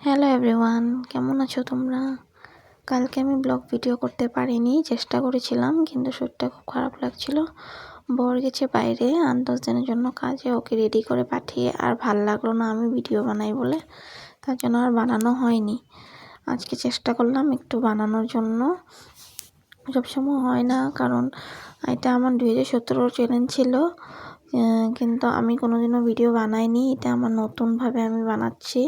Hello everyone, কেমন আছো তোমরা? কালকে আমি ব্লগ ভিডিও করতে পারিনি, চেষ্টা করেছিলাম কিন্তু শরীরটা খুব খারাপ লাগছিল। বর গেছে বাইরে 8-10 দিনের জন্য কাজে, ওকে রেডি করে পাঠিয়ে আর ভাল লাগলো না আমি ভিডিও বানাই বলে, তার জন্য আর বানানো হয়নি। আজকে চেষ্টা করলাম একটু বানানোর জন্য, সবসময় হয় না কারণ এটা আমার 2017 চ্যালেঞ্জ ছিল, কিন্তু আমি কোনোদিনও ভিডিও বানাইনি। এটা আমার নতুনভাবে আমি বানাচ্ছি।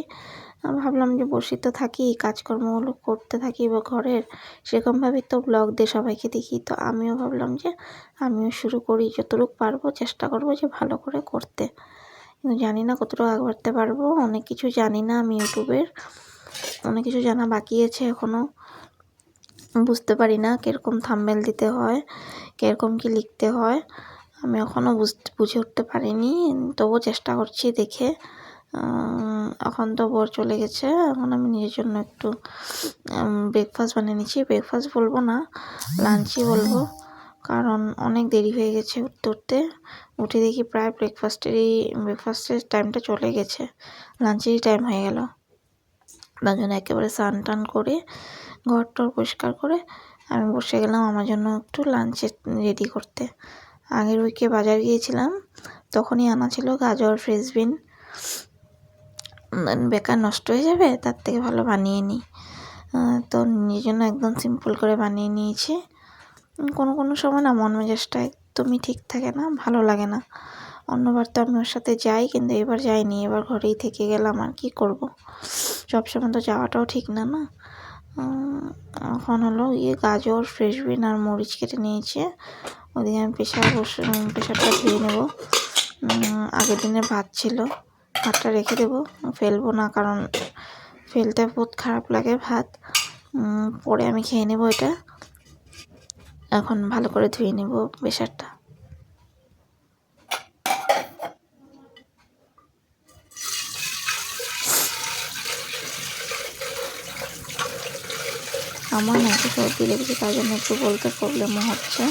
ভাবলাম যে বসে তো থাকি, কাজকর্মগুলো করতে থাকি বা ঘরের, সেরকমভাবেই তো ব্লগ দিয়ে সবাইকে দেখি। তো আমিও ভাবলাম যে আমিও শুরু করি, যতটুকু পারবো চেষ্টা করবো যে ভালো করে করতে। কিন্তু জানি না কতটুকু আগে বাড়তে পারবো, অনেক কিছু জানি না আমি ইউটিউবের, অনেক কিছু জানা বাকি আছে এখনও। বুঝতে পারি না কীরকম থাম্বনেল দিতে হয়, কীরকম কী লিখতে হয়, আমি এখনও বুঝে উঠতে পারিনি। তবুও চেষ্টা করছি দেখে। এখন তো বর চলে গেছে, এখন আমি নিজের জন্য একটু ব্রেকফাস্ট বানিয়ে নিচ্ছি। ব্রেকফাস্ট বলবো না, লাঞ্চই বলবো, কারণ অনেক দেরি হয়ে গেছে উঠতে উঠে দেখি প্রায় ব্রেকফাস্টের টাইমটা চলে গেছে, লাঞ্চেরই টাইম হয়ে গেল। তার জন্য একেবারে স্নান টান করে ঘর টর পরিষ্কার করে আমি বসে গেলাম আমার জন্য একটু লাঞ্চে রেডি করতে। আগের উইকে বাজার গিয়েছিলাম, তখনই আনা ছিল গাজর, ফ্রেঞ্চবিন। বেকার নষ্ট হয়ে যাবে, তার থেকে ভালো বানিয়ে নিই। তো নিজের জন্য একদম সিম্পল করে বানিয়ে নিয়েছি। কোনো সময় না মন মেজাজটা একদমই ঠিক থাকে না, ভালো লাগে না। অন্যবার তো আমি ওর সাথে যাই, কিন্তু এবার যাইনি, এবার ঘরেই থেকে গেলাম। আর কি করব, সবসময় তো যাওয়াটাও ঠিক না না। এখন হলো গাজর, ফ্রেঞ্চবিন আর মরিচ কেটে নিয়েছি। ওদিকে আমি প্রেশারটা ধুয়ে নেব। আগের দিনের ভাত ছিল, ভাতটা রেখে দেবো, ফেলবো না, কারণ ফেলতে বহুত খারাপ লাগে ভাত। পরে আমি খেয়ে নেব এটা। এখন ভালো করে ধুয়ে নেব প্রেশারটা। আমার নাকি সর্দি লেগেছে, তার জন্য একটু বলতে প্রবলেমও হচ্ছে।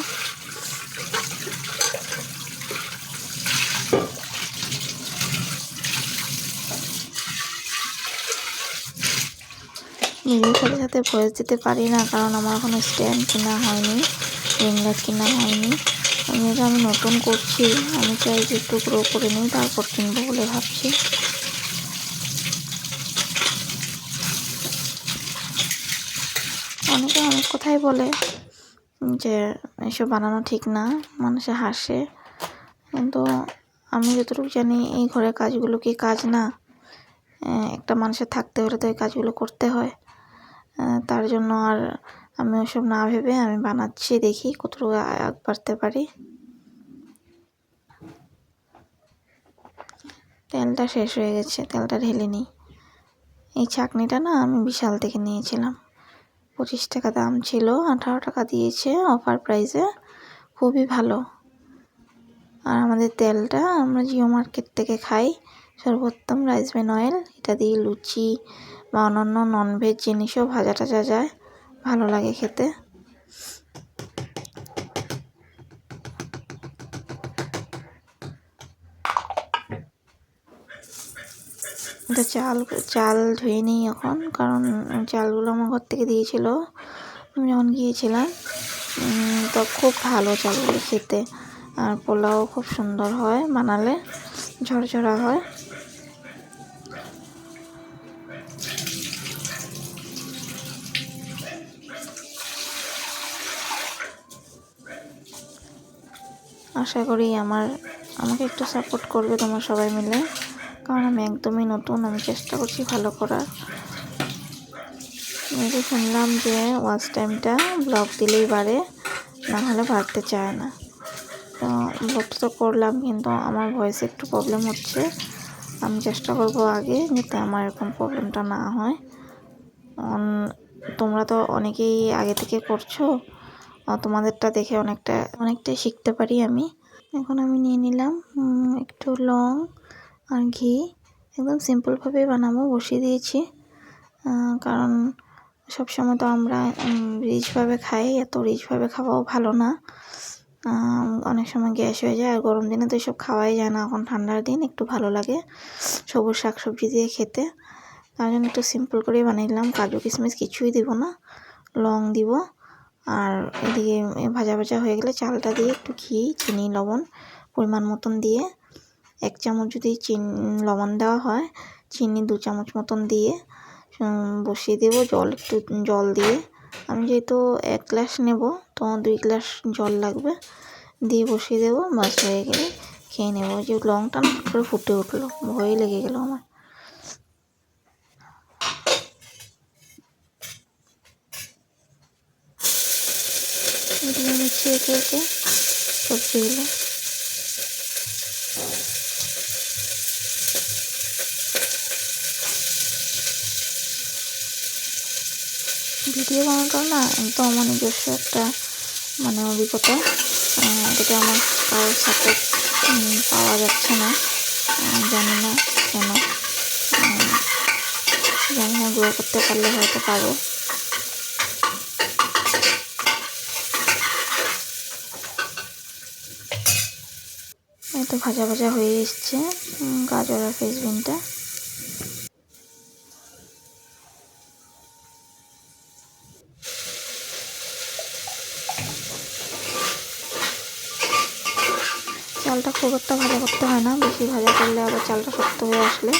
নিজের সাথে সাথে ভয়েস দিতে পারি না, কারণ আমার এখনো স্ট্যান্ড কেনা হয়নি, রিং লাইট কেনা হয়নি। আমি নতুন করছি, আমি চাই যে একটু গ্রো করে নিই, তারপর কিনবো বলে ভাবছি। অনেকে অনেক কথাই বলে যে এসব বানানো ঠিক না, মানুষে হাসে, কিন্তু আমি যতটুকু জানি এই ঘরের কাজগুলো কি কাজ না? একটা মানুষের থাকতে হলে তো এই কাজগুলো করতে হয়। তার জন্য আর আমি ওসব না ভেবে আমি বানাচ্ছি, দেখি কতটুকু আগ বাড়তে পারি। তেলটা শেষ হয়ে গেছে, তেলটা ঢেলে নিই। এই ছাঁকনিটা না আমি বিশাল থেকে নিয়েছিলাম, 25 টাকা দাম ছিল, 18 টাকা দিয়েছে অফার প্রাইসে, খুবই ভালো। আর আমাদের তেলটা আমরা জিও মার্কেট থেকে খাই, সর্বোত্তম রাইস ব্র্যান অয়েল। এটা দিয়ে লুচি বা অন্যান্য ননভেজ জিনিসও ভাজা টাজা যায়, ভালো লাগে খেতে। এটা চাল ধুয়ে নিই এখন, কারণ চালগুলো আমার ঘর থেকে দিয়েছিল আমি যখন গিয়েছিলাম। তো খুব ভালো চালগুলো খেতে, আর পোলাও খুব সুন্দর হয় বানালে, ঝরঝরা হয়। আশা করি আমাকে একটু সাপোর্ট করবে তোমরা সবাই মিলে, কারণ আমি একদমই নতুন, আমি চেষ্টা করছি ভালো করার। আমি শুনলাম যে ওয়াচ টাইমটা ব্লগ দিলেই বাড়ে, না হলে বাড়তে চায় না। তো ব্লগটা তো করলাম, কিন্তু আমার ভয়েসে একটু প্রবলেম হচ্ছে। আমি চেষ্টা করব আগে যাতে আমার এরকম প্রবলেমটা না হয়। তোমরা তো অনেকেই আগে থেকে করছো, তোমাদেরটা দেখে অনেকটাই শিখতে পারি আমি। এখন আমি নিয়ে নিলাম একটু লং আর ঘি, একদম সিম্পলভাবে বানাবো, বসিয়ে দিয়েছি। কারণ সবসময় তো আমরা রিচভাবে খাই, এত রিচভাবে খাওয়াও ভালো না, অনেক সময় গ্যাস হয়ে যায়। আর গরম দিনে তো এসব খাওয়াই যায় না, এখন ঠান্ডার দিন একটু ভালো লাগে সবুজ শাকসবজি দিয়ে খেতে। তার জন্য একটু সিম্পল করে বানাইলাম। কাজু কিশমিশ কিছুই দিব না, লং দিব। আর এদিকে ভাজা ভাজা হয়ে গেলে চালটা দিয়ে একটু ঘি, চিনি, লবণ পরিমাণ মতন দিয়ে, 1 চামচ যদি লবণ দেওয়া হয়, চিনি 2 চামচ মতন দিয়ে বসিয়ে দেব। একটু জল দিয়ে, আমি যেহেতু 1 গ্লাস নেব তো 2 গ্লাস জল লাগবে, দিয়ে বসিয়ে দেবো। বাস হয়ে গেলে খেয়ে নেব। যে লংটা করে ফুটে উঠলো, ভয় লেগে গেল আমার। দিয়ে নিচ্ছি একে একে সবজিগুলো। ভিডিও বানানোটা না একদম আমার নিজস্ব একটা অভিজ্ঞতা। এটাতে আমার কারোর সাপোর্ট পাওয়া যাচ্ছে না, জানি না কেন। জানি না, গ্রো করতে পারলে হয়তো পাবো। এই তো ভাজা ভাজা হয়ে এসছে গাজর আর ফ্রেঞ্চবিনটা। চালটা খুব একটা ভাজা করতে হয় না, বেশি ভাজা করলে আবার চালটা শক্ত হয়ে আসলে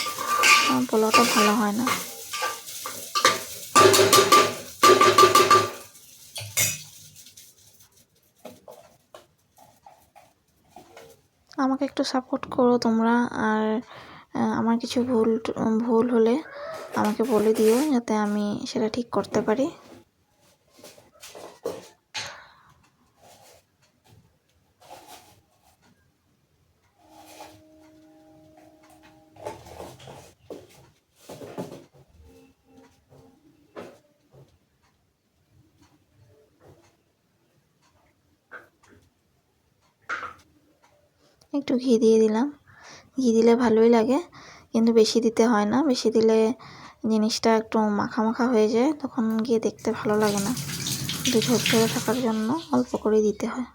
পোলাওটা ভালো হয় না। আমাকে একটু সাপোর্ট করো তোমরা, আর আমার কিছু ভুল হলে আমাকে বলে দিও, যাতে আমি সেটা ঠিক করতে পারি। একটু ঘি দিয়ে দিলাম। ঘি দিলে ভালোই লাগে, কিন্তু বেশি দিতে হয় না। বেশি দিলে জিনিসটা একটু মাখা মাখা হয়ে যায়, তখন গিয়ে দেখতে ভালো লাগে না। একটু ঝরঝরে থাকার জন্য অল্প করে দিতে হয়।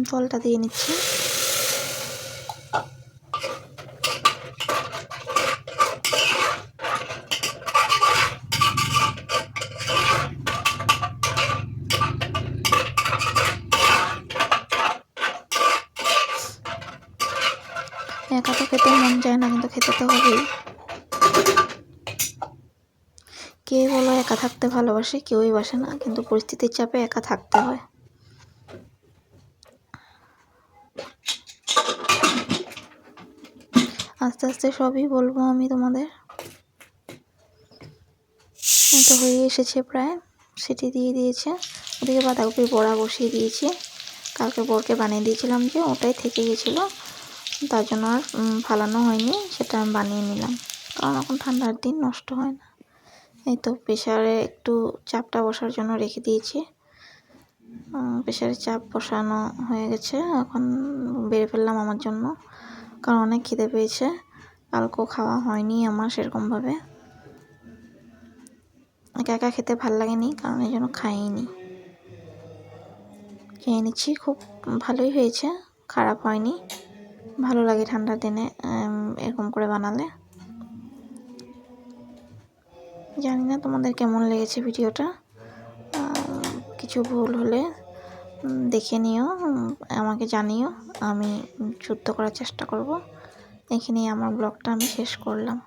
জলটা দিয়ে নিচ্ছি। একা তো খেতে মন যায় না, কিন্তু খেতে তো হবেই। কে বলো একা থাকতে ভালোবাসে? কেউই বাসে না, কিন্তু পরিস্থিতির চাপে একা থাকতে হয়। আস্তে আস্তে সবই বলবো আমি তোমাদের। তো হয়ে এসেছে প্রায়, সিটি দিয়ে দিয়েছে। ওদিকে বাঁধাকপির বড়া বসিয়ে দিয়েছি। কালকে বরকে বানিয়ে দিয়েছিলাম, যে ওটাই থেকে গেছিলো, তার জন্য আর ফালানো হয়নি, সেটা আমি বানিয়ে নিলাম, কারণ এখন ঠান্ডার দিন, নষ্ট হয় না। এই তো প্রেসারে একটু চাপটা বসার জন্য রেখে দিয়েছি। প্রেসারে চাপ বসানো হয়ে গেছে, এখন বেড়ে ফেললাম আমার জন্য, কারণ অনেক খিদে পেয়েছে। কালকেও খাওয়া হয়নি আমার সেরকমভাবে। একা একা খেতে ভাল লাগেনি, কারণ এই জন্য খাইনি। খেয়ে নিচ্ছি। খুব ভালোই হয়েছে, খারাপ হয়নি। ভালো লাগে ঠান্ডার দিনে এরকম করে বানালে। জানি না তোমাদের কেমন লেগেছে ভিডিওটা। কিছু ভুল হলে দেখে নিও, আমাকে জানিও, আমি শুদ্ধ করার চেষ্টা করব। এখানেই আমার ব্লগটা আমি শেষ করলাম।